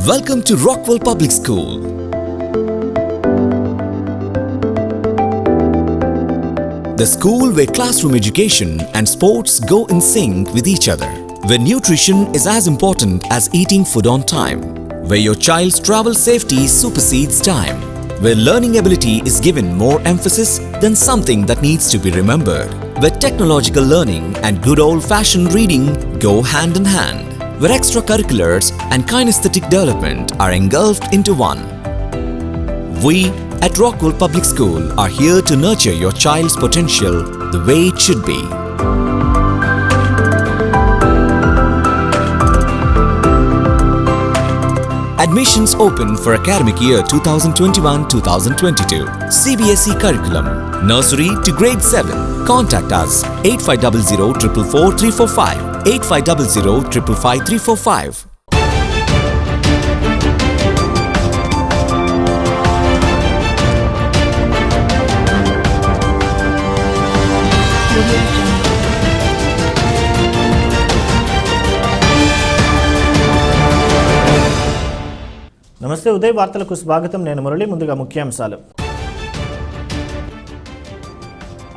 Welcome to Rockwell Public School. The school where classroom education and sports go in sync with each other. Where nutrition is as important as eating food on time. Where your child's travel safety supersedes time. Where learning ability is given more emphasis than something that needs to be remembered. Where technological learning and good old-fashioned reading go hand in hand. Where extracurriculars and kinesthetic development are engulfed into one. We at Rockwell Public School are here to nurture your child's potential the way it should be. Admissions open for academic year 2021-2022. CBSE curriculum. Nursery to grade 7. Contact us 8500 444 345. 8500 555 345. నమస్తే ఉదయ్ వార్తలకు స్వాగతం. నేను మురళి. ముందుగా ముఖ్యాంశాలు.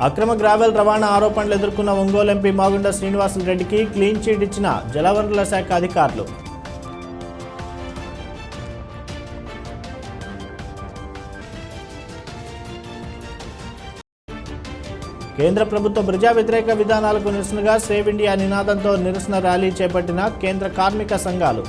అక్రమ gravel రవాణా ఆరోపణలు ఎదుర్కొన్న ఒంగోలు ఎంపీ మాగుంట శ్రీనివాసులరెడ్డికి క్లీన్ చిట్ ఇచ్చిన జలవనరుల శాఖ అధికారులు. కేంద్ర ప్రభుత్వ ప్రజా వ్యతిరేక విధానాలకు నిరసనగా సేవ్ ఇండియా నినాదంతో నిరసన ర్యాలీ చేపట్టిన కేంద్ర కార్మిక సంఘాలు.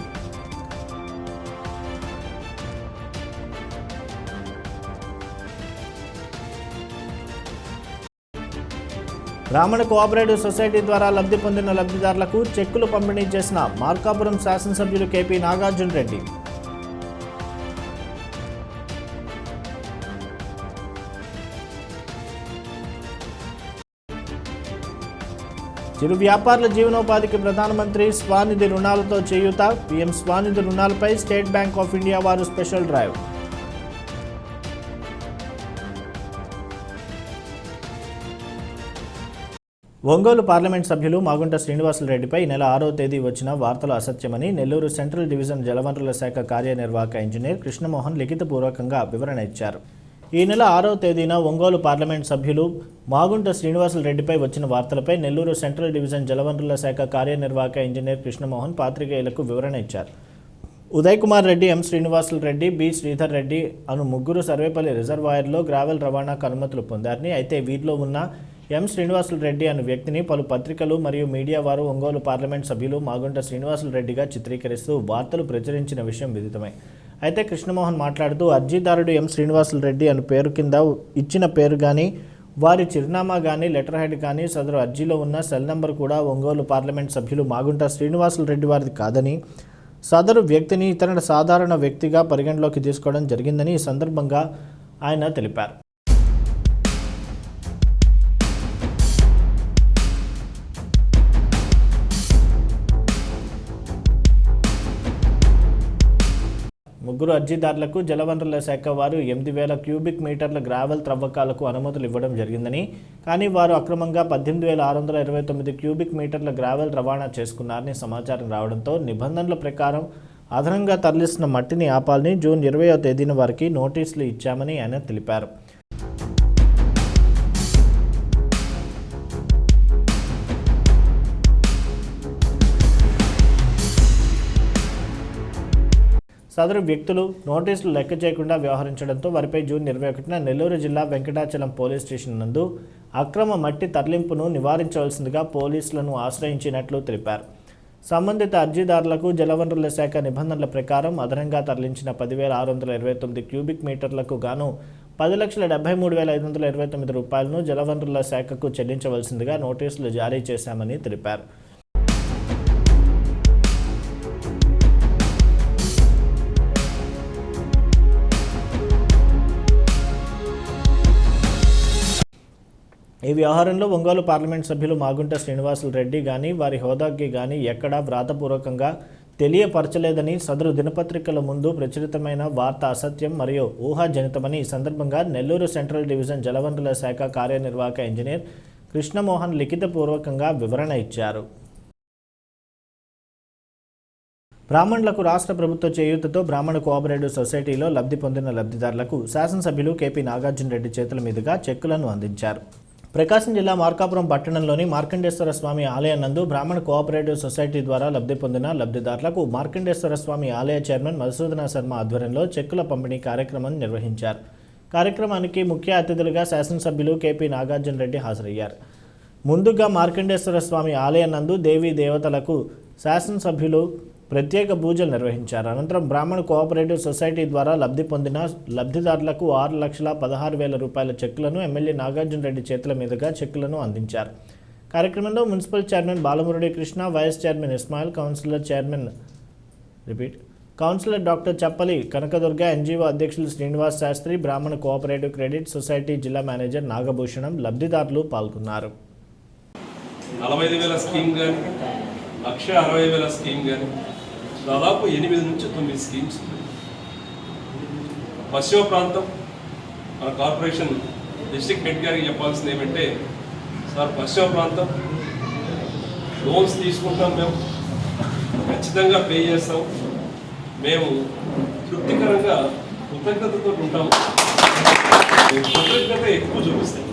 బ్రాహ్మణ కోఆపరేటివ్ సొసైటీ ద్వారా లబ్ధి పొందిన లబ్ధిదారులకు చెక్కులు పంపిణీ చేసిన మార్కాపురం శాసనసభ్యులు కేపీ నాగార్జున రెడ్డి. చిరు వ్యాపారుల జీవనోపాధికి ప్రధానమంత్రి స్వానిధి రుణాలతో చేయూత. పీఎం స్వానిధి రుణాలపై స్టేట్ బ్యాంక్ ఆఫ్ ఇండియా వారు స్పెషల్ డ్రైవ్. ఒంగోలు పార్లమెంట్ సభ్యులు మాగుంట శ్రీనివాసులరెడ్డిపై నెల 6వ తేదీ వచ్చిన వార్తలు అసత్యమని నెల్లూరు సెంట్రల్ డివిజన్ జలవనరుల శాఖ కార్యనిర్వాహక ఇంజనీర్ కృష్ణమోహన్ లిఖితపూర్వకంగా వివరణ ఇచ్చారు. ఈ నెల 6వ తేదీన ఒంగోలు పార్లమెంట్ సభ్యులు మాగుంట శ్రీనివాసులరెడ్డిపై వచ్చిన వార్తలపై నెల్లూరు సెంట్రల్ డివిజన్ జలవనరుల శాఖ కార్యనిర్వాహక ఇంజనీర్ కృష్ణమోహన్ పాత్రికేయులకు వివరణ ఇచ్చారు. ఉదయ్ కుమార్ రెడ్డి, ఎం శ్రీనివాసులరెడ్డి, బి శ్రీధర్ రెడ్డి అను ముగ్గురు సర్వేపల్లి రిజర్వాయర్లో గ్రావెల్ రవాణాకు అనుమతులు పొందారని, అయితే వీరిలో ఉన్న ఎం శ్రీనివాసులరెడ్డి అనే వ్యక్తిని పలు పత్రికలు మరియు మీడియా వారు ఒంగోలు పార్లమెంట్ సభ్యులు మాగుంట శ్రీనివాసులరెడ్డిగా చిత్రీకరిస్తూ వార్తలు ప్రచురించిన విషయం విదితమే. అయితే కృష్ణమోహన్ మాట్లాడుతూ అర్జీదారుడు ఎం శ్రీనివాసులరెడ్డి అనే పేరు కింద ఇచ్చిన పేరు కానీ, వారి చిరునామా కానీ, లెటర్ హెడ్ కానీ, సదరు అర్జీలో ఉన్న సెల్ నంబర్ కూడా ఒంగోలు పార్లమెంట్ సభ్యులు మాగుంట శ్రీనివాసులరెడ్డి వారిది కాదని, సదరు వ్యక్తిని ఇతర సాధారణ వ్యక్తిగా పరిగణలోకి తీసుకోవడం జరిగిందని ఈ సందర్భంగా ఆయన తెలిపారు. ముగ్గురు అర్జీదారులకు జలవనరుల శాఖ వారు 8,000 క్యూబిక్ మీటర్ల గ్రావెల్ త్రవ్వకాలకు అనుమతులు ఇవ్వడం జరిగిందని, కానీ వారు అక్రమంగా 18,629 క్యూబిక్ మీటర్ల గ్రావెల్ రవాణా చేసుకున్నారని సమాచారం రావడంతో నిబంధనల ప్రకారం అదనంగా తరలిస్తున్న మట్టిని ఆపాలని జూన్ 20వ తేదీన వారికి నోటీసులు ఇచ్చామని ఆయన తెలిపారు. సదరు వ్యక్తులు నోటీసులు లెక్క చేయకుండా వ్యవహరించడంతో వారిపై జూన్ 21న నెల్లూరు జిల్లా వెంకటాచలం పోలీస్ స్టేషన్ నందు అక్రమ మట్టి తరలింపును నివారించవలసిందిగా పోలీసులను ఆశ్రయించినట్లు తెలిపారు. సంబంధిత అర్జీదారులకు జలవనరుల శాఖ నిబంధనల ప్రకారం అదనంగా తరలించిన 10,629 క్యూబిక్ మీటర్లకు గాను 10,73,529 రూపాయలను జలవనరుల శాఖకు చెల్లించవలసిందిగా నోటీసులు జారీ చేశామని తెలిపారు. ఈ వ్యవహారంలో ఒంగోలు పార్లమెంట్ సభ్యులు మాగుంట శ్రీనివాసులరెడ్డి కానీ, వారి హోదాకి కానీ ఎక్కడా వ్రాతపూర్వకంగా తెలియపరచలేదని, సదరు దినపత్రికల ముందు ప్రచురితమైన వార్త అసత్యం మరియు ఊహాజనితమని ఈ సందర్భంగా నెల్లూరు సెంట్రల్ డివిజన్ జలవనరుల శాఖ కార్యనిర్వాహక ఇంజనీర్ కృష్ణమోహన్ లిఖితపూర్వకంగా వివరణ ఇచ్చారు. బ్రాహ్మణులకు రాష్ట్ర ప్రభుత్వ చేయూతతో బ్రాహ్మణ కోఆపరేటివ్ సొసైటీలో లబ్ధి పొందిన లబ్ధిదారులకు శాసనసభ్యులు కేపీ నాగార్జున రెడ్డి చేతుల మీదుగా చెక్కులను అందించారు. ప్రకాశం జిల్లా మార్కాపురం పట్టణంలోని మార్కండేశ్వర స్వామి ఆలయం నందు బ్రాహ్మణ కోఆపరేటివ్ సొసైటీ ద్వారా లబ్ధి పొందిన లబ్ధిదారులకు మార్కండేశ్వర స్వామి ఆలయ చైర్మన్ మధుసూదన శర్మ ఆధ్వర్యంలో చెక్కుల పంపిణీ కార్యక్రమం నిర్వహించారు. కార్యక్రమానికి ముఖ్య అతిథులుగా శాసనసభ్యులు కేపీ నాగార్జున రెడ్డి హాజరయ్యారు. ముందుగా మార్కండేశ్వర స్వామి ఆలయం నందు దేవీ దేవతలకు శాసనసభ్యులు ప్రత్యేక పూజలు నిర్వహించారు. అనంతరం బ్రాహ్మణ కోఆపరేటివ్ సొసైటీ ద్వారా లబ్ధి పొందిన లబ్ధిదారులకు 6,16,000 రూపాయల చెక్కులను ఎమ్మెల్యే నాగార్జున రెడ్డి చేతుల మీదుగా చెక్కులను అందించారు. కార్యక్రమంలో municipal chairman Balamurali Krishna, vice chairman Ismail, councillor doctor Chappali Kanakadurga, NGO అధ్యక్షులు శ్రీనివాస్ శాస్త్రి, బ్రాహ్మణ కోఆపరేటివ్ క్రెడిట్ సొసైటీ జిల్లా మేనేజర్ నాగభూషణం, లబ్ధిదారులు పాల్గొన్నారు. 45,000 స్కీమ్ కానీ 1,60,000 స్కీమ్ కానీ దాదాపు 8 నుంచి 9 స్కీమ్స్. పశ్చిమ ప్రాంతం మన కార్పొరేషన్ డిస్ట్రిక్ట్ హెడ్ గారికి చెప్పాల్సింది ఏమంటే, సార్ పశ్చిమ ప్రాంతం లోన్స్ తీసుకుంటాం, మేము ఖచ్చితంగా పే చేస్తాం, మేము తృప్తికరంగా కృతజ్ఞతతో ఉంటాము, కృతజ్ఞత ఎక్కువ చూపిస్తాం.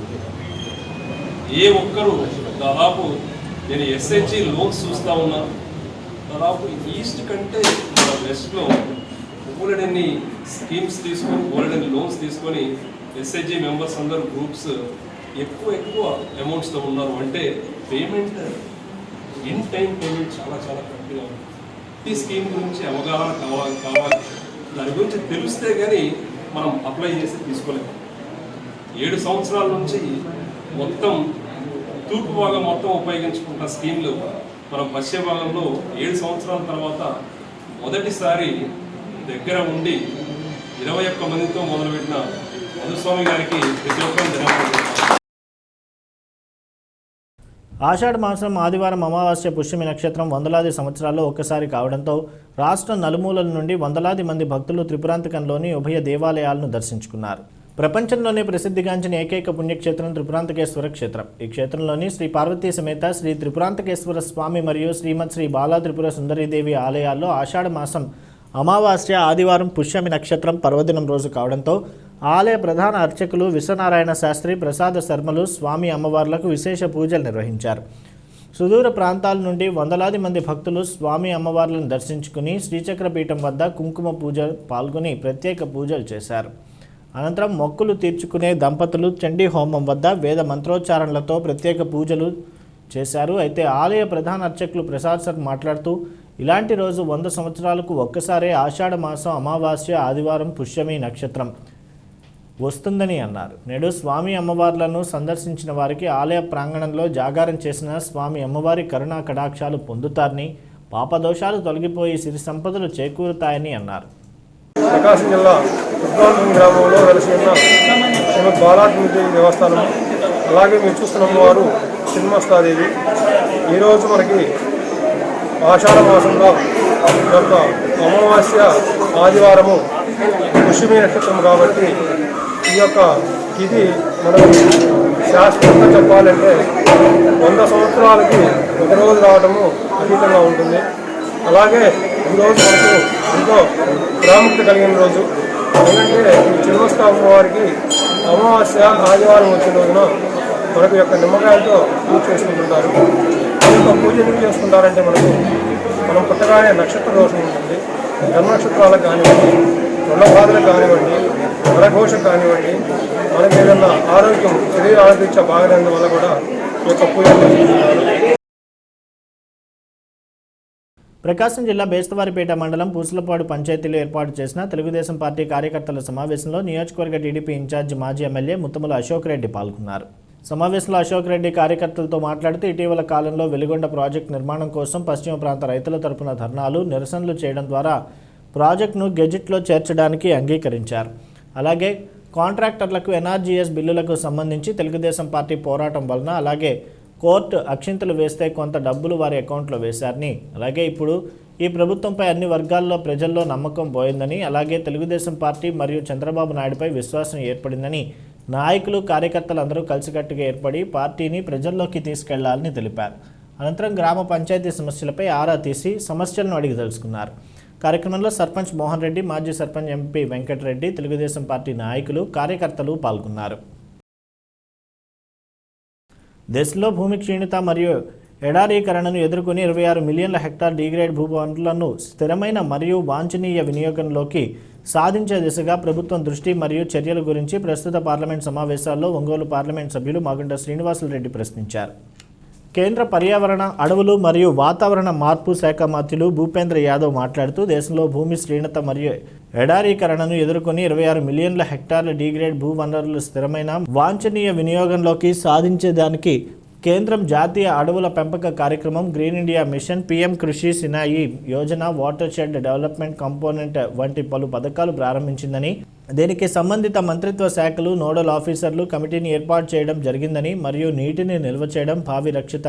ఏ ఒక్కరు దాదాపు నేను ఎస్హెచ్జి లోన్స్ చూస్తూ ఉన్నాను, దాదాపు ఈస్ట్ కంటే మన వెస్ట్లో బోలెడన్ని స్కీమ్స్ తీసుకొని బోలెడన్ని లోన్స్ తీసుకొని ఎస్హెచ్జి మెంబర్స్ అందరూ గ్రూప్స్ ఎక్కువ అమౌంట్స్తో ఉన్నారు. అంటే పేమెంట్ ఇన్ టైం పేమెంట్ చాలా కరెక్ట్గా ఉంది. ఈ స్కీమ్ గురించి అవగాహన కావాలి దాని గురించి తెలిస్తే కానీ మనం అప్లై చేసి తీసుకోలేము. 7 సంవత్సరాల నుంచి మొత్తం తూర్పు భాగం మొత్తం ఉపయోగించుకుంటున్న స్కీమ్లు మనం పశ్చిమ భాగంలో 7 సంవత్సరాల తర్వాత మొదటిసారి దగ్గర ఉండి 21 మందితో మొదలుపెట్టిన మధుస్వామి గారికి ప్రతి ఒక్కరు ధన్యవాదాలు. ఆషాఢ మాసం ఆదివారం అమావాస్య పుష్యమి నక్షత్రం వందలాది సంవత్సరాల్లో ఒక్కసారి కావడంతో రాష్ట్ర నలుమూలల నుండి వందలాది మంది భక్తులు త్రిపురాంతకంలోని ఉభయ దేవాలయాలను దర్శించుకున్నారు. ప్రపంచంలోనే ప్రసిద్ధిగాంచిన ఏకైక పుణ్యక్షేత్రం త్రిపురాంతకేశ్వర క్షేత్రం. ఈ క్షేత్రంలోని శ్రీ పార్వతీ సమేత శ్రీ త్రిపురాంతకేశ్వర స్వామి మరియు శ్రీమత్ శ్రీ బాలా త్రిపుర సుందరీదేవి ఆలయాల్లో ఆషాఢ మాసం అమావాస్య ఆదివారం పుష్యమి నక్షత్రం పర్వదినం రోజు కావడంతో ఆలయ ప్రధాన అర్చకులు విశ్వనారాయణ శాస్త్రి, ప్రసాద శర్మలు స్వామి అమ్మవార్లకు విశేష పూజలు నిర్వహించారు. సుదూర ప్రాంతాల నుండి వందలాది మంది భక్తులు స్వామి అమ్మవార్లను దర్శించుకుని శ్రీచక్రపీఠం వద్ద కుంకుమ పూజ పాల్గొని ప్రత్యేక పూజలు చేశారు. అనంతరం మొక్కులు తీర్చుకునే దంపతులు చండీ హోమం వద్ద వేద మంత్రోచ్చారణలతో ప్రత్యేక పూజలు చేశారు. అయితే ఆలయ ప్రధాన అర్చకులు ప్రసాద్ సార్ మాట్లాడుతూ, ఇలాంటి రోజు 100 సంవత్సరాలకు ఒక్కసారే ఆషాఢ మాసం అమావాస్య ఆదివారం పుష్యమి నక్షత్రం వస్తుందని అన్నారు. నేడు స్వామి అమ్మవార్లను సందర్శించిన వారికి ఆలయ ప్రాంగణంలో జాగారం చేసిన స్వామి అమ్మవారి కరుణా కటాక్షాలు పొందుతారని, పాపదోషాలు తొలగిపోయి సిరి సంపదలు చేకూరుతాయని అన్నారు. ప్రకాశం జిల్లా ఉద్వాంతం గ్రామంలో వెలసి ఉన్న శ్రీమద్ బాలాత్రిదేవి దేవస్థానం, అలాగే మీరు చూస్తున్న వారు చిన్మస్తాదేవి. ఈరోజు మనకి ఆషాఢ మాసంలో యొక్క అమావాస్య ఆదివారము పుష్యమి నక్షత్రం కాబట్టి ఈ యొక్క ఇది మనం శాస్త్రంగా చెప్పాలంటే 100 సంవత్సరాలకి ఒకరోజు రావడము అతీతంగా ఉంటుంది. అలాగే ఈరోజు మనకు ఎంతో ప్రాముఖ్యత కలిగిన రోజు. ఎందుకంటే ఈ చిన్నస్థాప వారికి అమావాస్య ఆదివారం వచ్చిన రోజున మనకు యొక్క నిమ్మకాయలతో పూజ చేసుకుంటుంటారు. ఈ యొక్క పూజ ఎందుకు చేసుకుంటారంటే మనం పుట్టగానే నక్షత్ర దోషం ఉంటుంది. జన్మ నక్షత్రాలకు కానివ్వండి, రుణ బాధలకు కానివ్వండి, వరఘోషకు కానివ్వండి, మనకి ఏదైనా ఆరోగ్యం శరీర ఆరోగ్యం బాగలేనందువల్ల కూడా ఈ యొక్క పూజలు చేసుకుంటున్నారు. ప్రకాశం జిల్లా బేస్తవారిపేట మండలం పూసలపాడు పంచాయతీలో ఏర్పాటు చేసిన తెలుగుదేశం పార్టీ కార్యకర్తల సమావేశంలో నియోజకవర్గ టీడీపీ ఇన్ఛార్జి మాజీ ఎమ్మెల్యే ముత్తముల అశోక్ రెడ్డి పాల్గొన్నారు. సమావేశంలో అశోక్ రెడ్డి కార్యకర్తలతో మాట్లాడుతూ, ఇటీవల కాలంలో వెలుగొండ ప్రాజెక్టు నిర్మాణం కోసం పశ్చిమ ప్రాంత రైతుల తరపున ధర్నాలు, నిరసనలు చేయడం ద్వారా ప్రాజెక్టును గెజిట్లో చేర్చడానికి అంగీకరించారు. అలాగే కాంట్రాక్టర్లకు ఎన్ఆర్జీఎస్ బిల్లులకు సంబంధించి తెలుగుదేశం పార్టీ పోరాటం వలన అలాగే కోర్టు అక్షింతలు వేస్తే కొంత డబ్బులు వారి అకౌంట్లో వేశారని, అలాగే ఇప్పుడు ఈ ప్రభుత్వంపై అన్ని వర్గాల్లో ప్రజల్లో నమ్మకం పోయిందని, అలాగే తెలుగుదేశం పార్టీ మరియు చంద్రబాబు నాయుడుపై విశ్వాసం ఏర్పడిందని, నాయకులు కార్యకర్తలు అందరూ కలిసికట్టుగా ఏర్పడి పార్టీని ప్రజల్లోకి తీసుకెళ్లాలని తెలిపారు. అనంతరం గ్రామ పంచాయతీ సమస్యలపై ఆరా తీసి సమస్యలను అడిగి తెలుసుకున్నారు. కార్యక్రమంలో సర్పంచ్ మోహన్ రెడ్డి, మాజీ సర్పంచ్ ఎంపీ వెంకటరెడ్డి, తెలుగుదేశం పార్టీ నాయకులు, కార్యకర్తలు పాల్గొన్నారు. దేశంలో భూమి క్షీణత మరియు ఎడారీకరణను ఎదుర్కొని 26 మిలియన్ల హెక్టార్ డిగ్రేడ్ భూభాగాలను స్థిరమైన మరియు వాంఛనీయ వినియోగంలోకి సాధించే దిశగా ప్రభుత్వం దృష్టి మరియు చర్యల గురించి ప్రస్తుత పార్లమెంట్ సమావేశాల్లో ఒంగోలు పార్లమెంట్ సభ్యులు మాగుంట శ్రీనివాసులరెడ్డి ప్రశ్నించారు. కేంద్ర పర్యావరణ, అడవులు మరియు వాతావరణ మార్పు శాఖ మంత్రులు భూపేంద్ర యాదవ్ మాట్లాడుతూ దేశంలో భూమి క్షీణత మరియు ఎడారీకరణను ఎదుర్కొని 26 మిలియన్ల హెక్టార్ల డిగ్రేడ్ భూవనరులు స్థిరమైన వాంఛనీయ వినియోగంలోకి సాధించేదానికి కేంద్రం జాతీయ అడవుల పెంపక కార్యక్రమం, గ్రీన్ ఇండియా మిషన్, పీఎం కృషి Sinai Yojana, water shed development component వంటి పలు పథకాలు ప్రారంభించిందని, దీనికి సంబంధిత మంత్రిత్వ శాఖలు, నోడల్ ఆఫీసర్లు కమిటీని ఏర్పాటు చేయడం జరిగిందని మరియు నీటిని నిల్వ చేయడం, భావి రక్షిత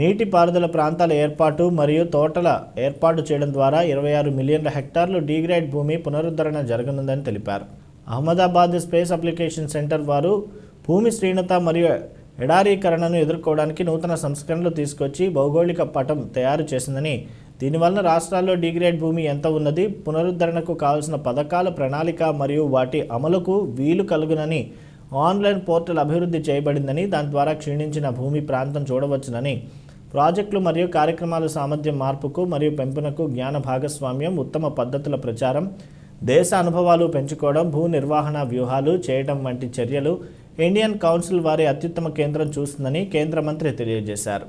నీటిపారుదల ప్రాంతాల ఏర్పాటు మరియు తోటల ఏర్పాటు చేయడం ద్వారా 26 మిలియన్ల హెక్టార్లు డిగ్రేడ్ భూమి పునరుద్ధరణ జరగనుందని తెలిపారు. అహ్మదాబాద్ స్పేస్ అప్లికేషన్ సెంటర్ వారు భూమి క్షీణత మరియు ఎడారీకరణను ఎదుర్కోవడానికి నూతన సంస్కరణలు తీసుకొచ్చి భౌగోళిక పటం తయారు చేసిందని, దీనివలన రాష్ట్రాల్లో డిగ్రేడ్ భూమి ఎంత ఉన్నది, పునరుద్ధరణకు కావాల్సిన పథకాల ప్రణాళిక మరియు వాటి అమలుకు వీలు కలుగునని ఆన్లైన్ పోర్టల్ అభివృద్ధి చేయబడిందని, దాని ద్వారా క్షీణించిన భూమి ప్రాంతం చూడవచ్చునని, ప్రాజెక్టులు మరియు కార్యక్రమాల సామర్థ్యం మార్పుకు మరియు పెంపునకు జ్ఞాన భాగస్వామ్యం, ఉత్తమ పద్ధతుల ప్రచారం, దేశ అనుభవాలు పెంచుకోవడం, భూ నిర్వహణ వ్యూహాలు చేయడం వంటి చర్యలు ఇండియన్ కౌన్సిల్ వారి అత్యుత్తమ కేంద్రం చూస్తుందని కేంద్ర మంత్రి తెలియజేశారు.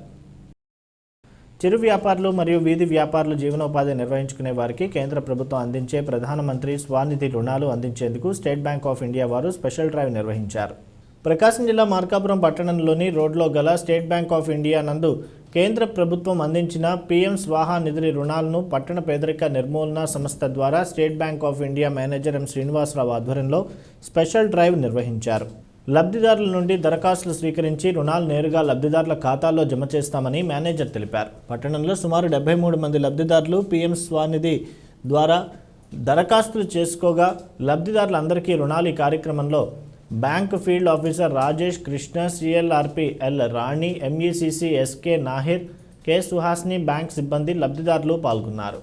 చిరు వ్యాపారులు మరియు వీధి వ్యాపారులు జీవనోపాధి నిర్వహించుకునే వారికి కేంద్ర ప్రభుత్వం అందించే ప్రధానమంత్రి స్వనిధి రుణాలు అందించేందుకు స్టేట్ బ్యాంక్ ఆఫ్ ఇండియా వారు స్పెషల్ డ్రైవ్ నిర్వహించారు. ప్రకాశం జిల్లా మార్కాపురం పట్టణంలోని రోడ్లో గల స్టేట్ బ్యాంక్ ఆఫ్ ఇండియా నందు కేంద్ర ప్రభుత్వం అందించిన పీఎం స్వాహా నిధి రుణాలను పట్టణ పేదరిక నిర్మూలన సంస్థ ద్వారా state bank of India manager M Srinivasarao ఆధ్వర్యంలో స్పెషల్ డ్రైవ్ నిర్వహించారు. లబ్ధిదారుల నుండి దరఖాస్తులు స్వీకరించి రుణాలు నేరుగా లబ్ధిదారుల ఖాతాల్లో జమ చేస్తామని మేనేజర్ తెలిపారు. పట్టణంలో సుమారు 73 మంది లబ్ధిదారులు పీఎం స్వనిధి ద్వారా దరఖాస్తులు చేసుకోగా లబ్ధిదారులందరికీ రుణాలు ఈ కార్యక్రమంలో bank field officer Rajesh Krishna, CLRP L Rani, MECC SK Nahir, K Suhasini bank సిబ్బంది లబ్ధిదారులు పాల్గొన్నారు.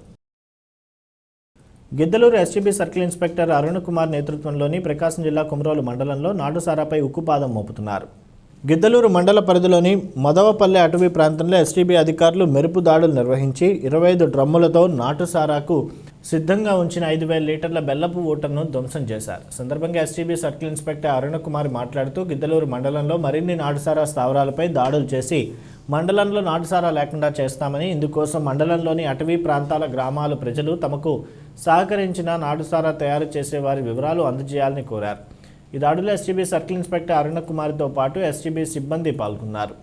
Giddalur STB circle inspector Arun Kumar నేతృత్వంలోని ప్రకాశం జిల్లా కుమరోలు మండలంలో నాటుసారాపై ఉక్కుపాదం మోపుతున్నారు. గిద్దలూరు మండల పరిధిలోని మదవపల్లె అటవీ ప్రాంతంలో ఎస్టీబీ అధికారులు మెరుపు దాడులు నిర్వహించి 25 డ్రమ్ములతో నాటుసారాకు సిద్ధంగా ఉంచిన 5,000 లీటర్ల బెల్లపు ఊటను ధ్వంసం చేశారు. సందర్భంగా STB circle inspector Arun Kumar మాట్లాడుతూ గిద్దలూరు మండలంలో మరిన్ని నాటుసారా స్థావరాలపై దాడులు చేసి మండలంలో నాటుసారా లేకుండా చేస్తామని, ఇందుకోసం మండలంలోని అటవీ ప్రాంతాల గ్రామాల ప్రజలు తమకు సహకరించిన నాటుసారా తయారు చేసే వారి వివరాలు అందజేయాలని కోరారు. ఈ దాడిలో ఎస్టీబీ సర్కిల్ ఇన్స్పెక్టర్ అరుణ్ కుమార్తో పాటు ఎస్టీబీ సిబ్బంది పాల్గొన్నారు.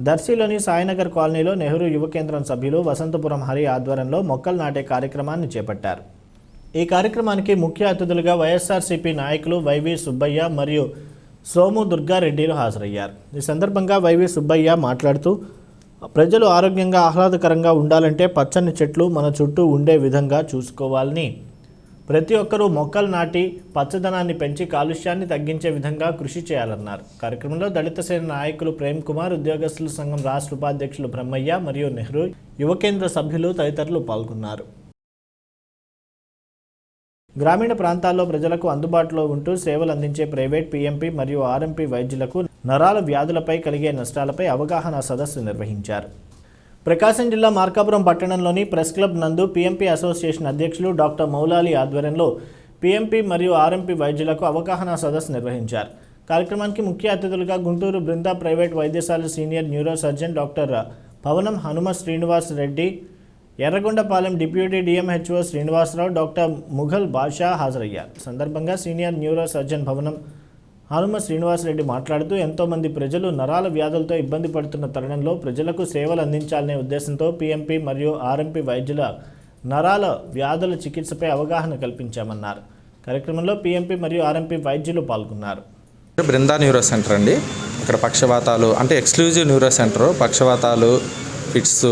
దర్శిలోని సాయినగర్ కాలనీలో నెహ్రూ యువ కేంద్రం సభ్యులు వసంతపురం హరి ఆధ్వర్యంలో మొక్కలు నాటే కార్యక్రమాన్ని చేపట్టారు. ఈ కార్యక్రమానికి ముఖ్య అతిథులుగా వైఎస్ఆర్సీపీ నాయకులు వైవి సుబ్బయ్య మరియు సోము దుర్గారెడ్డిలు హాజరయ్యారు. ఈ సందర్భంగా వైవి సుబ్బయ్య మాట్లాడుతూ ప్రజలు ఆరోగ్యంగా ఆహ్లాదకరంగా ఉండాలంటే పచ్చని చెట్లు మన చుట్టూ ఉండే విధంగా చూసుకోవాలని, ప్రతి ఒక్కరూ మొక్కలు నాటి పచ్చదనాన్ని పెంచి కాలుష్యాన్ని తగ్గించే విధంగా కృషి చేయాలన్నారు. కార్యక్రమంలో దళిత సేన నాయకులు ప్రేమ్ కుమార్, ఉద్యోగస్తుల సంఘం రాష్ట్ర ఉపాధ్యక్షులు బ్రహ్మయ్య మరియు నెహ్రూ యువ కేంద్ర సభ్యులు తదితరులు పాల్గొన్నారు. గ్రామీణ ప్రాంతాల్లో ప్రజలకు అందుబాటులో ఉంటూ సేవలు అందించే ప్రైవేట్ పీఎంపీ మరియు ఆర్ఎంపీ వైద్యులకు నరాల వ్యాధులపై కలిగే నష్టాలపై అవగాహన సదస్సు నిర్వహించారు. ప్రకాశం జిల్లా మార్కాపురం పట్టణంలోని ప్రెస్ క్లబ్ నందు పీఎంపీ అసోసియేషన్ అధ్యక్షులు డాక్టర్ మౌలాలి ఆధ్వర్యంలో పీఎంపీ మరియు ఆర్ఎంపీ వైద్యులకు అవగాహన సదస్సు నిర్వహించారు. కార్యక్రమానికి ముఖ్య అతిథులుగా గుంటూరు బృందా ప్రైవేట్ వైద్యశాల senior neuro surgeon doctor Pavanam Hanuma Srinivas Reddy, Yerragondapalem deputy DMHO Srinivasa Rao, doctor Mughal Basha హాజరయ్యారు. సందర్భంగా సీనియర్ న్యూరో సర్జన్ భవనం హనుమ శ్రీనివాసరెడ్డి మాట్లాడుతూ ఎంతోమంది ప్రజలు నరాల వ్యాధులతో ఇబ్బంది పడుతున్న తరుణంలో ప్రజలకు సేవలు అందించాలనే ఉద్దేశంతో పీఎంపీ మరియు ఆర్ఎంపీ వైద్యుల నరాల వ్యాధుల చికిత్సపై అవగాహన కల్పించామన్నారు. కార్యక్రమంలో పీఎంపీ మరియు ఆర్ఎంపీ వైద్యులు పాల్గొన్నారు. బృందా న్యూరో సెంటర్ అండి. ఇక్కడ పక్షవాతాలు అంటే ఎక్స్క్లూజివ్ న్యూరో సెంటర్, పక్షవాతాలు, ఫిట్స్,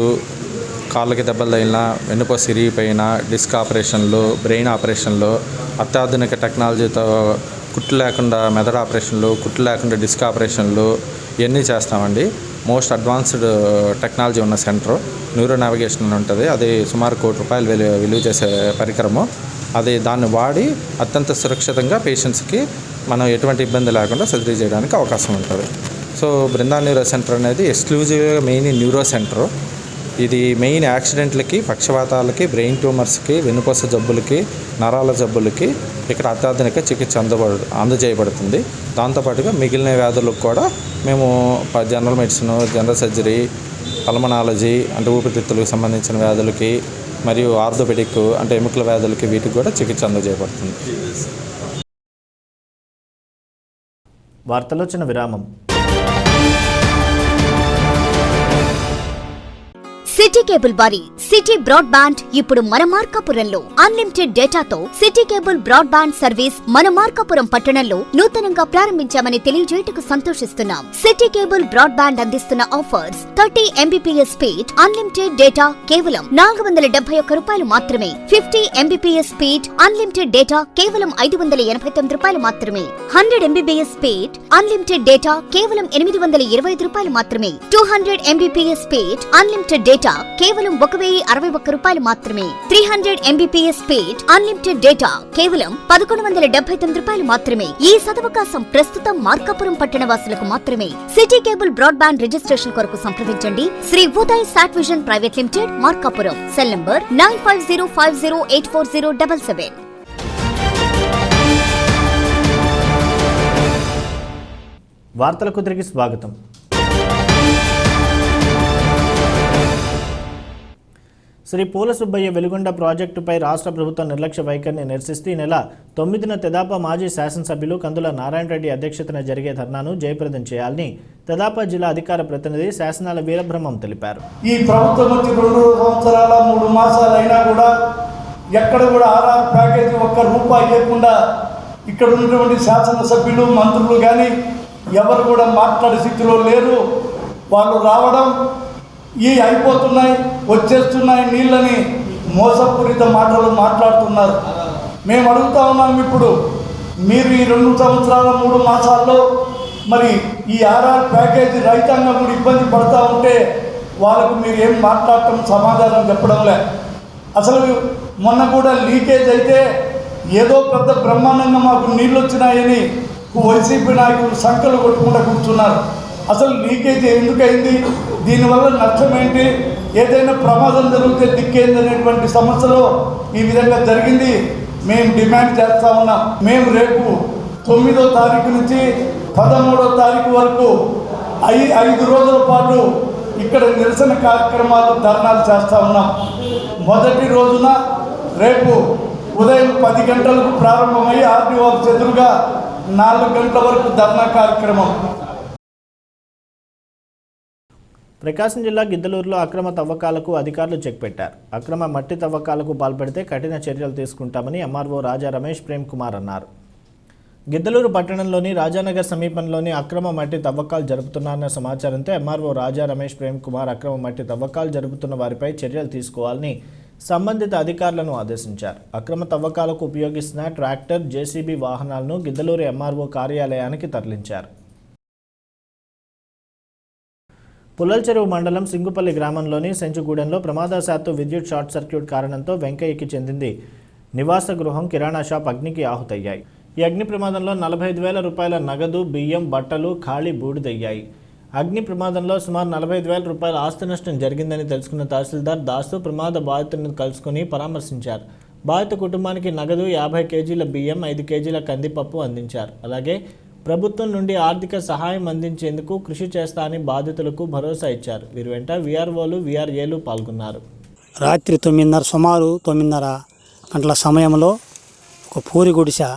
కాళ్ళకి దెబ్బలు తగిలిన, వెన్నుపూస ఇరిగిపోయిన, డిస్క్ ఆపరేషన్లు, బ్రెయిన్ ఆపరేషన్లు, అత్యాధునిక టెక్నాలజీతో కుట్లు లేకుండా మెదడు ఆపరేషన్లు, కుట్లు లేకుండా డిస్క్ ఆపరేషన్లు, ఇవన్నీ చేస్తామండి. మోస్ట్ అడ్వాన్స్డ్ టెక్నాలజీ ఉన్న సెంటర్ న్యూరో నావిగేషన్ అని ఉంటుంది. అది సుమారు ₹1 కోటి విలువ చేసే పరికరము. అది దాన్ని వాడి అత్యంత సురక్షితంగా పేషెంట్స్కి మనం ఎటువంటి ఇబ్బంది లేకుండా సర్జరీ చేయడానికి అవకాశం ఉంటుంది. సో బృందా న్యూరో సెంటర్ అనేది ఎక్స్క్లూజివ్గా మెయిన్ న్యూరో సెంటర్. ఇది మెయిన్ యాక్సిడెంట్లకి, పక్షవాతాలకి, బ్రెయిన్ ట్యూమర్స్కి, వెన్నుపూస జబ్బులకి, నరాల జబ్బులకి ఇక్కడ అత్యాధునిక చికిత్స అందజేయబడుతుంది. దాంతోపాటుగా మిగిలిన వ్యాధులకు కూడా మేము general medicine, general surgery, pulmonology అంటే ఊపిరితిత్తులకు సంబంధించిన వ్యాధులకి, మరియు ఆర్థోపెడిక్ అంటే ఎముకల వ్యాధులకి వీటికి కూడా చికిత్స అందజేయబడుతుంది. వార్తలో చిన్న విరామం. సిటీ కేబుల్ వారి సిటీ బ్రాడ్ బ్యాండ్ ఇప్పుడు మన మార్కాపురంలో అన్లిమిటెడ్ డేటాతో city cable broadband service మన మార్కాపురం పట్టణంలో నూతనంగా ప్రారంభించామని తెలియజేయటకు సంతోషిస్తున్నాం. సిటీ కేబుల్ బ్రాడ్ బ్యాండ్ అందిస్తున్న offers 30 Mbps speed, unlimited data కేవలం ₹471 మాత్రమే. 50 Mbps స్పీడ్, అన్లిమిటెడ్ డేటా కేవలం ₹589 మాత్రమే. 100 Mbps స్పీడ్, అన్లిమిటెడ్ డేటా కేవలం ₹825 మాత్రమే. 200 Mbps స్పీడ్, అన్లిమిటెడ్ డేటా కేవలం ₹1061 మాత్రమే. 300 Mbps స్పీడ్, అన్లిమిటెడ్ డేటా కేవలం ₹1179 మాత్రమే. ఈ సదవకాశం ప్రస్తుతం మార్కాపురం పట్టణ వాసులకు మాత్రమే. City cable broadband registration కొరకు సంప్రదించండి. Shri Uday sat vision private limited, Markapuram. Cell number 9505084077. వార్తలకు తిరిగి స్వాగతం. శ్రీ పూల సుబ్బయ్య వెలుగొండ ప్రాజెక్టుపై రాష్ట్ర ప్రభుత్వం నిర్లక్ష్య వైఖరిని నిరసిస్తూ ఈ నెల 9న తెదాపా మాజీ శాసనసభ్యులు కందుల నారాయణ రెడ్డి అధ్యక్షతన జరిగే ధర్నాను జయప్రదం చేయాలని తెదాపా జిల్లా అధికార ప్రతినిధి శాసనాల వీరబ్రహ్మం తెలిపారు. ఈ ప్రభుత్వం వచ్చి 2 సంవత్సరాల 3 మాసాలు అయినా కూడా ఎక్కడ కూడా ఆర్ఆర్ ప్యాకేజీ ₹1 లేకుండా ఇక్కడ ఉన్నటువంటి శాసనసభ్యులు, మంత్రులు కానీ ఎవరు కూడా మాట్లాడే స్థితిలో లేరు. వాళ్ళు రావడం ఈ అయిపోతున్నాయి, వచ్చేస్తున్నాయి నీళ్ళని మోసపూరిత మాటలు మాట్లాడుతున్నారు. మేము అడుగుతా ఉన్నాం, ఇప్పుడు మీరు ఈ 2 సంవత్సరాల 3 మాసాల్లో మరి ఈ ఆర్ఆర్ ప్యాకేజీ రైతాంగం కూడా ఇబ్బంది పడుతూ ఉంటే వాళ్ళకు మీరు ఏం మాట్లాడటం, సమాధానం చెప్పడంలే. అసలు మొన్న కూడా లీకేజ్ అయితే ఏదో పెద్ద బ్రహ్మాండంగా మాకు నీళ్ళు వచ్చినాయని వైసీపీ నాయకులు సంకలు కొట్టుకుంటూ కూర్చున్నారు. అసలు లీకేజ్ ఎందుకైంది, దీనివల్ల నష్టం ఏంటి, ఏదైనా ప్రమాదం జరిగితే దిక్కేంది అనేటువంటి సమస్యలో ఈ విధంగా జరిగింది. మేము డిమాండ్ చేస్తూ ఉన్నాం. మేము రేపు 9వ తారీఖు నుంచి 13వ తారీఖు వరకు 5 రోజుల పాటు ఇక్కడ నిరసన కార్యక్రమాలు, ధర్నాలు చేస్తూ ఉన్నాం. మొదటి రోజున రేపు ఉదయం 10 గంటలకు ప్రారంభమై ఆర్డీఓ ఆఫీస్ ఎదురుగా 4 గంటల వరకు ధర్నా కార్యక్రమం. ప్రకాశం జిల్లా గిద్దలూరులో అక్రమ తవ్వకాలకు అధికారులు చెక్ పెట్టారు. అక్రమ మట్టి తవ్వకాలకు పాల్పడితే కఠిన చర్యలు తీసుకుంటామని ఎంఆర్ఓ రాజా రమేష్ ప్రేమ్ కుమార్ అన్నారు. గిద్దలూరు పట్టణంలోని రాజానగర్ సమీపంలోని అక్రమ మట్టి తవ్వకాలు జరుపుతున్నారన్న సమాచారంతో ఎంఆర్ఓ రాజా రమేష్ ప్రేమ్ కుమార్ అక్రమ మట్టి తవ్వకాలు జరుపుతున్న వారిపై చర్యలు తీసుకోవాలని సంబంధిత అధికారులను ఆదేశించారు. అక్రమ తవ్వకాలకు ఉపయోగిస్తున్న ట్రాక్టర్, జేసీబీ వాహనాలను గిద్దలూరు ఎంఆర్ఓ కార్యాలయానికి తరలించారు. పుల్లలచెరువు మండలం సింగుపల్లి గ్రామంలోని సెంచుగూడెంలో ప్రమాదవశాత్తు విద్యుత్ షార్ట్ సర్క్యూట్ కారణంతో వెంకయ్యకి చెందింది నివాస గృహం, కిరాణా షాప్ అగ్నికి ఆహుతయ్యాయి. ఈ అగ్ని ప్రమాదంలో ₹45,000 నగదు, బియ్యం, బట్టలు ఖాళీ బూడిదయ్యాయి. అగ్ని ప్రమాదంలో సుమారు ₹45,000 ఆస్తి నష్టం జరిగిందని తెలుసుకున్న తహసీల్దార్ దాసు ప్రమాద బాధితులను కలుసుకుని పరామర్శించారు. బాధిత కుటుంబానికి నగదు, 50 కేజీల బియ్యం, 5 కేజీల కందిపప్పు అందించారు. అలాగే ప్రభుత్వం నుండి ఆర్థిక సహాయం అందించేందుకు కృషి చేస్తా అని బాధితులకు భరోసా ఇచ్చారు. వీరి వెంట వీఆర్ఓలు, వీఆర్ఏలు పాల్గొన్నారు. రాత్రి సుమారు 9:30 గంటల సమయంలో ఒక పూరి గుడిసె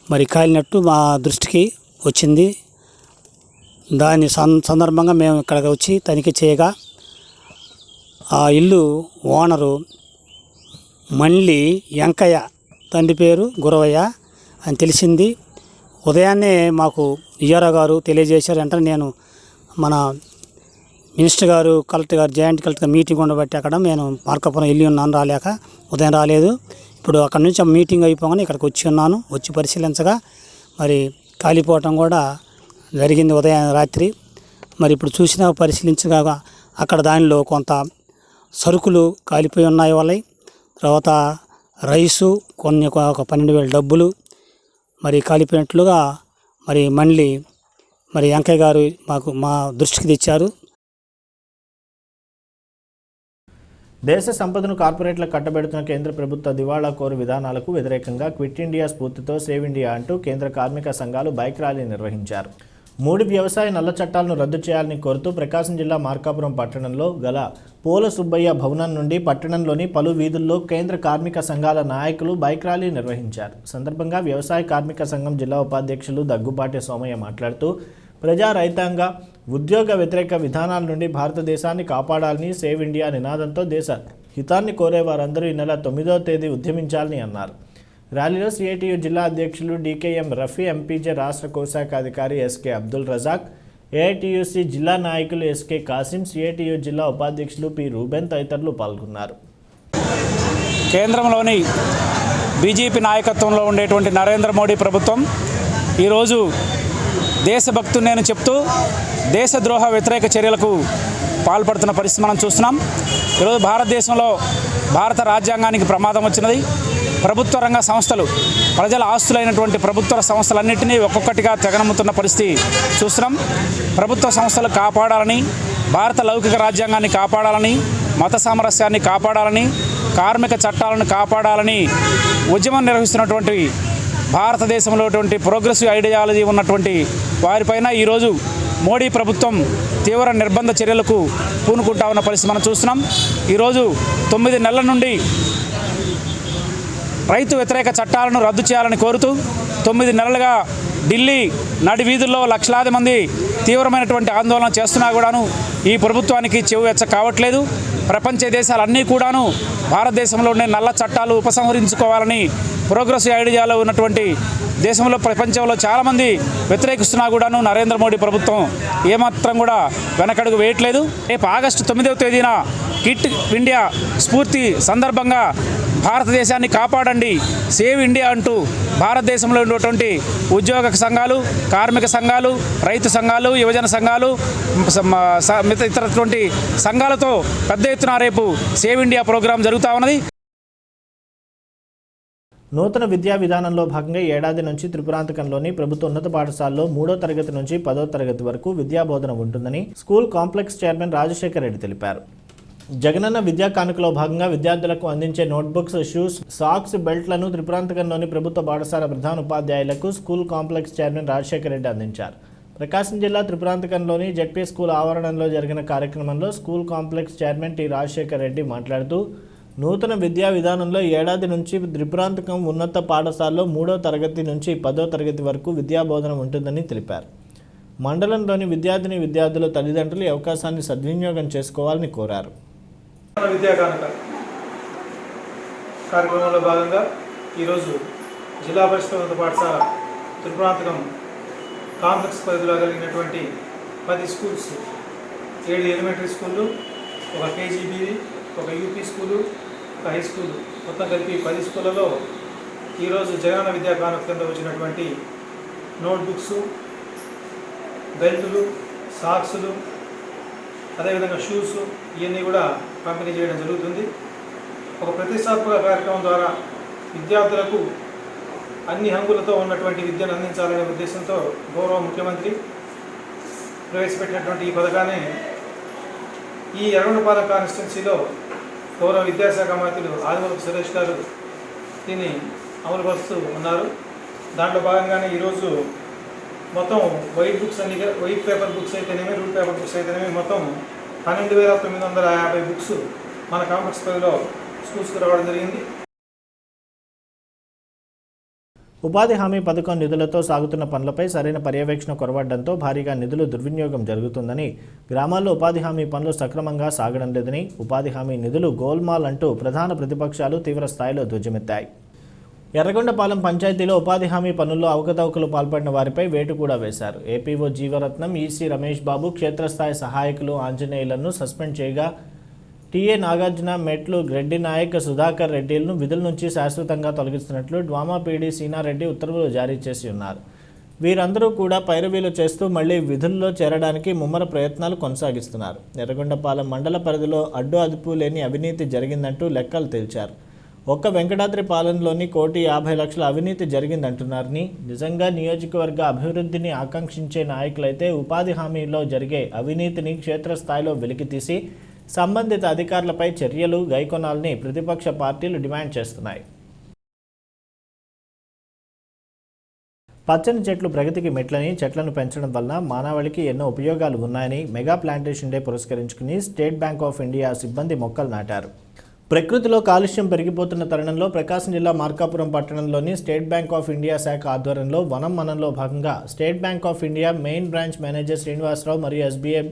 మరి కాలినట్టు మా దృష్టికి వచ్చింది. దాని సందర్భంగా మేము ఇక్కడికి వచ్చి తనిఖీ చేయగా ఆ ఇల్లు ఓనరు మళ్ళీ వెంకయ్య, తండ్రి పేరు గురవయ్య అని తెలిసింది. ఉదయాన్నే మాకు ఈఆర్ఓ గారు తెలియజేశారు. వెంటనే నేను మన మినిస్టర్ గారు, కలెక్టర్ గారు, జాయింట్ కలెక్టర్ మీటింగ్ ఉండబట్టి అక్కడ నేను మార్కాపురం వెళ్ళి ఉన్నాను, రాలేక ఉదయం రాలేదు. ఇప్పుడు అక్కడ నుంచి మీటింగ్ అయిపోగానే ఇక్కడికి వచ్చి ఉన్నాను. వచ్చి పరిశీలించగా మరి కాలిపోవటం కూడా జరిగింది ఉదయం రాత్రి. మరి ఇప్పుడు చూసినా పరిశీలించగా అక్కడ దానిలో కొంత సరుకులు కాలిపోయి ఉన్నాయి వాళ్ళవి. తర్వాత రైసు కొన్ని ఒక 12,000 డబ్బులు మరి కాలిపోయినట్లుగా మరి మళ్ళీ మరి వెంకయ్య గారు మా దృష్టికి తెచ్చారు. దేశ సంపదను కార్పొరేట్లకు కట్టబెడుతున్న కేంద్ర ప్రభుత్వ దివాళా కోరు విధానాలకు వ్యతిరేకంగా క్విట్ ఇండియా స్ఫూర్తితో సేవ్ ఇండియా అంటూ కేంద్ర కార్మిక సంఘాలు బైక్ ర్యాలీ నిర్వహించారు. 3 వ్యవసాయ నల్ల చట్టాలను రద్దు చేయాలని కోరుతూ ప్రకాశం జిల్లా మార్కాపురం పట్టణంలో గల పోల సుబ్బయ్య భవనం నుండి పట్టణంలోని పలు వీధుల్లో కేంద్ర కార్మిక సంఘాల నాయకులు బైక్ ర్యాలీ నిర్వహించారు. సందర్భంగా వ్యవసాయ కార్మిక సంఘం జిల్లా ఉపాధ్యక్షులు దగ్గుబాటి సోమయ్య మాట్లాడుతూ ప్రజా రైతాంగ ఉద్యోగ వ్యతిరేక విధానాల నుండి భారతదేశాన్ని కాపాడాలని సేవ్ ఇండియా నినాదంతో దేశ హితాన్ని కోరే వారందరూ ఈ నెల 9వ తేదీ ఉద్యమించాలని అన్నారు. ర్యాలీలో సిఐటియు జిల్లా అధ్యక్షులు డికేఎం రఫీ, ఎంపీజే రాష్ట్ర కోశాఖ అధికారి ఎస్కే అబ్దుల్ రజాక్, ఏఐటియుసి జిల్లా నాయకులు ఎస్కే కాసిం, సిఐటియు జిల్లా ఉపాధ్యక్షులు పి రూబెన్ తదితరులు పాల్గొన్నారు. కేంద్రంలోని బీజేపీ నాయకత్వంలో ఉండేటువంటి నరేంద్ర మోడీ ప్రభుత్వం ఈరోజు దేశభక్తుని నేను చెప్తూ దేశద్రోహ వ్యతిరేక చర్యలకు పాల్పడుతున్న పరిస్థితి మనం చూస్తున్నాం. ఈరోజు భారతదేశంలో భారత రాజ్యాంగానికి ప్రమాదం వచ్చినది. ప్రభుత్వ రంగ సంస్థలు, ప్రజల ఆస్తులైనటువంటి ప్రభుత్వ సంస్థలన్నింటినీ ఒక్కొక్కటిగా తెగనమ్ముతున్న పరిస్థితి చూస్తున్నాం. ప్రభుత్వ సంస్థలు కాపాడాలని, భారత లౌకిక రాజ్యాంగాన్ని కాపాడాలని, మత సామరస్యాన్ని కాపాడాలని, కార్మిక చట్టాలను కాపాడాలని ఉద్యమం నిర్వహిస్తున్నటువంటి భారతదేశంలో ప్రోగ్రెసివ్ ఐడియాలజీ ఉన్నటువంటి వారిపైన ఈరోజు మోడీ ప్రభుత్వం తీవ్ర నిర్బంధ చర్యలకు పూనుకుంటా ఉన్న పరిస్థితి మనం చూస్తున్నాం. ఈరోజు 9 నెలల నుండి రైతు వ్యతిరేక చట్టాలను రద్దు చేయాలని కోరుతూ 9 నెలలుగా ఢిల్లీ నడి వీధుల్లో లక్షలాది మంది తీవ్రమైనటువంటి ఆందోళన చేస్తున్నా కూడాను ఈ ప్రభుత్వానికి చెవు వెచ్చ కావట్లేదు. ప్రపంచ దేశాలన్నీ కూడాను భారతదేశంలో ఉండే నల్ల చట్టాలు ఉపసంహరించుకోవాలని ప్రోగ్రెసివ్ ఐడియాలో ఉన్నటువంటి దేశంలో ప్రపంచంలో చాలామంది వ్యతిరేకిస్తున్నా కూడాను నరేంద్ర మోడీ ప్రభుత్వం ఏమాత్రం కూడా వెనకడుగు వేయట్లేదు. రేపు ఆగస్టు 9వ తేదీన క్విట్ ఇండియా స్ఫూర్తి సందర్భంగా భారతదేశాన్ని కాపాడండి, సేవ్ ఇండియా అంటూ భారతదేశంలో ఉన్నటువంటి ఉద్యోగ సంఘాలు, కార్మిక సంఘాలు, రైతు సంఘాలు, యువజన సంఘాలు, ఇతరటువంటి సంఘాలతో పెద్ద ఎత్తున రేపు సేవ్ ఇండియా ప్రోగ్రాం జరుగుతూ ఉన్నది. నూతన విద్యా విధానంలో భాగంగా ఏడాది నుంచి త్రిపురాంతకంలోని ప్రభుత్వ ఉన్నత పాఠశాలలో 3వ తరగతి నుంచి 10వ తరగతి వరకు విద్యాబోధన ఉంటుందని school complex chairman Rajasekhar Reddy తెలిపారు. జగనన్న విద్యా కానుకలో భాగంగా విద్యార్థులకు అందించే నోట్బుక్స్, షూస్, సాక్స్, బెల్ట్లను త్రిపురాంతకంలోని ప్రభుత్వ పాఠశాల ప్రధాన ఉపాధ్యాయులకు school complex chairman Rajasekhar Reddy అందించారు. ప్రకాశం జిల్లా త్రిపురాంతకంలోని జెడ్పీ స్కూల్ ఆవరణలో జరిగిన కార్యక్రమంలో school complex chairman T Rajasekhar Reddy మాట్లాడుతూ నూతన విద్యా విధానంలో ఏడాది నుంచి త్రిపురాంతకం ఉన్నత పాఠశాలలో 3వ తరగతి నుంచి 10వ తరగతి వరకు విద్యాబోధన ఉంటుందని తెలిపారు. మండలంలోని విద్యార్థుల తల్లిదండ్రులు ఈ అవకాశాన్ని సద్వినియోగం చేసుకోవాలని కోరారు. విద్యా కానుక కార్యక్రమంలో భాగంగా ఈరోజు జిల్లా పరిషత్ ఉన్నత పాఠశాల త్రిపురాంతకం కాంప్లెక్స్ పరిధిలో కలిగినటువంటి 10 స్కూల్స్, 7 ఎలిమెంటరీ స్కూళ్ళు, ఒక కేజీబీ, ఒక యూపీ స్కూలు, ఒక హై స్కూలు, మొత్తం కలిపి 10 స్కూళ్ళలో ఈరోజు జగనన్న విద్యా కానుక కింద వచ్చినటువంటి నోట్బుక్స్, బెల్టులు, సాక్సులు, అదేవిధంగా షూస్ ఇవన్నీ కూడా పంపిణీ చేయడం జరుగుతుంది. ఒక ప్రతిష్టాత్మక కార్యక్రమం ద్వారా విద్యార్థులకు అన్ని హంగులతో ఉన్నటువంటి విద్యను అందించాలనే ఉద్దేశంతో గౌరవ ముఖ్యమంత్రి ప్రవేశపెట్టినటువంటి ఈ పథకాన్ని ఈ ఎర్రగొండపాలెం కాన్స్టిట్యున్సీలో గౌరవ విద్యాశాఖ మంత్రులు ఆదిమూలపు సురేష్ గారు దీన్ని అమలుపరుస్తూ ఉన్నారు. దాంట్లో భాగంగానే ఈరోజు మొత్తం వైట్ బుక్స్ అన్ని, వైట్ పేపర్ బుక్స్ అయితేనేమి, రూల్ పేపర్ బుక్స్ అయితేనేమి మొత్తం 12,950 బుక్స్ మన కాంప్లెక్స్ పరిధిలో స్కూల్స్కి రావడం జరిగింది. ఉపాధి హామీ పథకం నిధులతో సాగుతున్న పనులపై సరైన పర్యవేక్షణ కొరవడంతో భారీగా నిధులు దుర్వినియోగం జరుగుతుందని, గ్రామాల్లో ఉపాధి హామీ పనులు సక్రమంగా సాగడం లేదని, ఉపాధి హామీ నిధులు గోల్మాల్ అంటూ ప్రధాన ప్రతిపక్షాలు తీవ్ర స్థాయిలో ధ్వజమెత్తాయి. ఎర్రగొండపాలెం పంచాయతీలో ఉపాధి హామీ పనుల్లో అవకతవకలు పాల్పడిన వారిపై వేటు కూడా వేశారు. ఏపీఓ జీవరత్నం, ఈసీ రమేష్ బాబు, క్షేత్రస్థాయి సహాయకులు ఆంజనేయులను సస్పెండ్ చేయగా టీఏ నాగార్జున, మెట్లు రెడ్డి నాయక్, సుధాకర్ రెడ్డిలను విధుల నుంచి శాశ్వతంగా తొలగిస్తున్నట్లు డ్వామా పీడీ సీనారెడ్డి ఉత్తర్వులు జారీ చేసి ఉన్నారు. వీరందరూ కూడా పైరవీలు చేస్తూ మళ్లీ విధుల్లో చేరడానికి ముమ్మర ప్రయత్నాలు కొనసాగిస్తున్నారు. ఎర్రగొండపాలెం మండల పరిధిలో అడ్డు అదుపు లేని అవినీతి జరిగిందంటూ లెక్కలు తేల్చారు. ఒక్క వెంకటాద్రిపాలెంలోని 1,50,00,000 అవినీతి జరిగిందంటున్నారని, నిజంగా నియోజకవర్గ అభివృద్ధిని ఆకాంక్షించే నాయకులైతే ఉపాధి హామీలో జరిగే అవినీతిని క్షేత్రస్థాయిలో వెలికితీసి సంబంధిత అధికారులపై చర్యలు గైకొనాలని ప్రతిపక్ష పార్టీలు డిమాండ్ చేస్తున్నాయి. పచ్చని చెట్లు ప్రగతికి మెట్లని, చెట్లను పెంచడం వలన మానవాళికి ఎన్నో ఉపయోగాలు ఉన్నాయని మెగా ప్లాంటేషన్ డే పురస్కరించుకుని స్టేట్ బ్యాంక్ ఆఫ్ ఇండియా సిబ్బంది మొక్కలు నాటారు. ప్రకృతిలో కాలుష్యం పెరిగిపోతున్న తరుణంలో ప్రకాశం జిల్లా మార్కాపురం పట్టణంలోని స్టేట్ బ్యాంక్ ఆఫ్ ఇండియా శాఖ ఆధ్వర్యంలో వనం మనంలో భాగంగా State bank of India main branch manager Srinivasa Rao మరియు SBI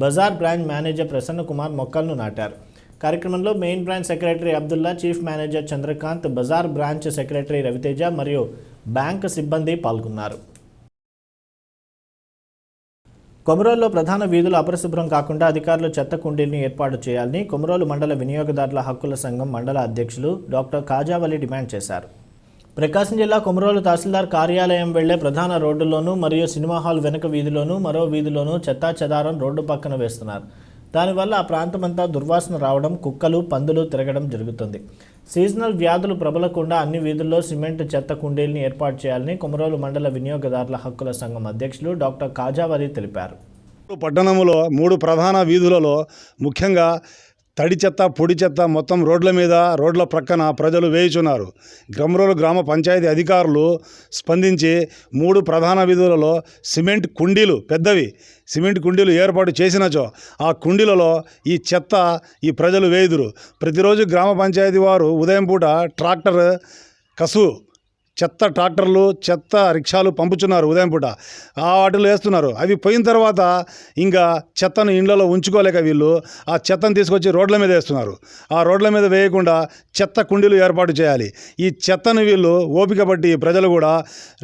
bazaar branch manager Prasanna Kumar మొక్కలను నాటారు. కార్యక్రమంలో main branch secretary Abdullah, chief manager Chandrakant, bazaar branch secretary Raviteja మరియు బ్యాంక్ సిబ్బంది పాల్గొన్నారు. కొమరోలులో ప్రధాన వీధులు అపరిశుభ్రం కాకుండా అధికారులు చెత్త కుండీలను ఏర్పాటు చేయాలని కొమరోలు మండల వినియోగదారుల హక్కుల సంఘం మండల అధ్యక్షులు డాక్టర్ కాజావలి డిమాండ్ చేశారు. ప్రకాశం జిల్లా కొమరోలు తహసీల్దార్ కార్యాలయం వెళ్లే ప్రధాన రోడ్డులోనూ మరియు సినిమా హాల్ వెనుక వీధిలోనూ మరో వీధిలోనూ చెత్తా చెదారం రోడ్డు పక్కన వేస్తున్నారు. దానివల్ల ఆ ప్రాంతమంతా దుర్వాసన రావడం, కుక్కలు, పందులు తిరగడం జరుగుతుంది. సీజనల్ వ్యాధులు ప్రబలకుండా అన్ని వీధుల్లో సిమెంట్ చెత్త కుండీలను ఏర్పాటు చేయాలని కొమరోలు మండల వినియోగదారుల హక్కుల సంఘం అధ్యక్షులు డాక్టర్ కాజావలి తెలిపారు. పట్టణంలో 3 ప్రధాన వీధులలో ముఖ్యంగా తడి చెత్త, పొడి చెత్త మొత్తం రోడ్ల ప్రక్కన ప్రజలు వేయుచున్నారు. కొమరోలు గ్రామ పంచాయతీ అధికారులు స్పందించి 3 ప్రధాన వీధులలో సిమెంట్ కుండీలు, పెద్దవి సిమెంట్ కుండీలు ఏర్పాటు చేసినచో ఆ కుండీలలో ఈ చెత్త ఈ ప్రజలు వేయుదురు. ప్రతిరోజు గ్రామ పంచాయతీ వారు ఉదయం పూట ట్రాక్టర్ చెత్త ట్రాక్టర్లు, చెత్త రిక్షాలు పంపుతున్నారు. ఉదయం పూట ఆ వాటిలో వేస్తున్నారు. అవి పోయిన తర్వాత ఇంకా చెత్తను ఇండ్లలో ఉంచుకోలేక వీళ్ళు ఆ చెత్తను తీసుకొచ్చి రోడ్ల మీద వేస్తున్నారు. ఆ రోడ్ల మీద వేయకుండా చెత్త కుండీలు ఏర్పాటు చేయాలి. ఈ చెత్తను వీళ్ళు ఓపిక పట్టి ప్రజలు కూడా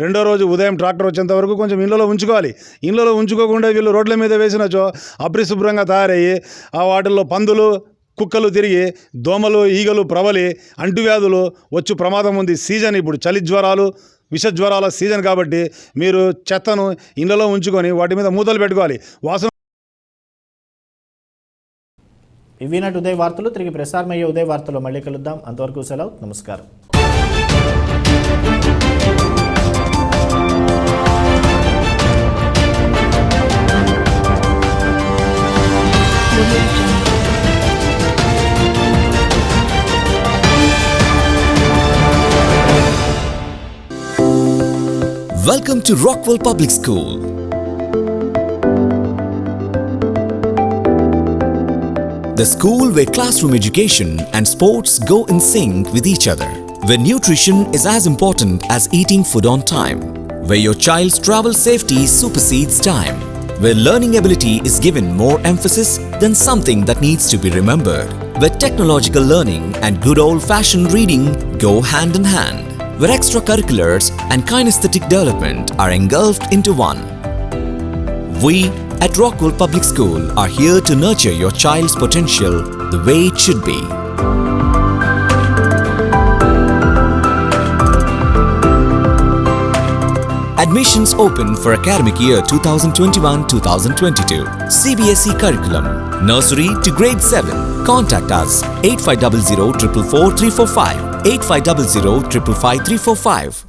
రెండో రోజు ఉదయం ట్రాక్టర్ వచ్చేంత వరకు కొంచెం ఇండ్లలో ఉంచుకోవాలి. ఇండ్లలో ఉంచుకోకుండా వీళ్ళు రోడ్ల మీద వేసినచో అపరిశుభ్రంగా తయారయ్యి ఆ వాటిల్లో పందులు, కుక్కలు తిరిగి దోమలు, ఈగలు ప్రబలి అంటువ్యాధులు వచ్చు ప్రమాదం ఉంది. సీజన్ ఇప్పుడు చలి జ్వరాలు, విష జ్వరాల సీజన్ కాబట్టి మీరు చెత్తను ఇళ్లలో ఉంచుకొని వాటి మీద మూతలు పెట్టుకోవాలి. వాసన. ఇవి నాటి ఉదయ వార్తలు. తిరిగి ప్రసారమయ్యే ఉదయ వార్తలు మళ్ళీ కలుద్దాం. అంతవరకు సెలవు. నమస్కారం. Welcome to Rockwell Public School. The school where classroom education and sports go in sync with each other, where nutrition is as important as eating food on time, where your child's travel safety supersedes time, where learning ability is given more emphasis than something that needs to be remembered, where technological learning and good old-fashioned reading go hand in hand, where extracurriculars and kinesthetic development are engulfed into one. We at Rockwell Public School are here to nurture your child's potential the way it should be. Admissions open for academic year 2021-2022. CBSE curriculum. Nursery to grade 7. Contact us 8500 444 345. 8500 555 345.